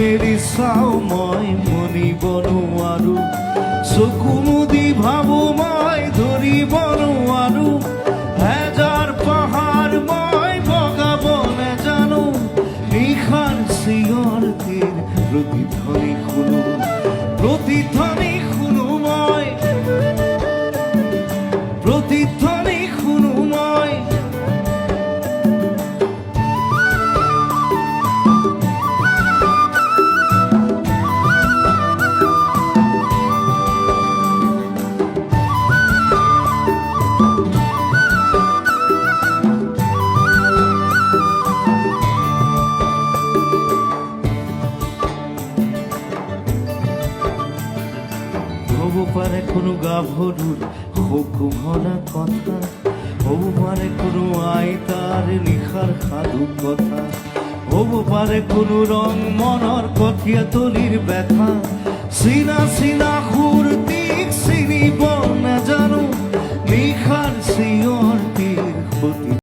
Mary চাওময় মনি বনোৱাৰো চকু মুদি ভাবো মই ধৰিবনো আৰু হেজাৰ পাহাৰ মই বগাব নেজানো নিশাৰ চিঞৰ তীৰ প্ৰতিধ্বনি শুনো মই প্ৰতিধ্বনি শুনো মই হব পাৰে কোনো গাভৰুৰ শোক ভৰা কথা হব পাৰে কোনো আইতাৰ নিশাৰ সাধু কথা হব পাৰে কোনো ৰং মনৰ কঠীয়া তলিৰ ব্যথা চিনা চিনা সুৰটিক চিনিব নাজানো নিশাৰ চিঞৰ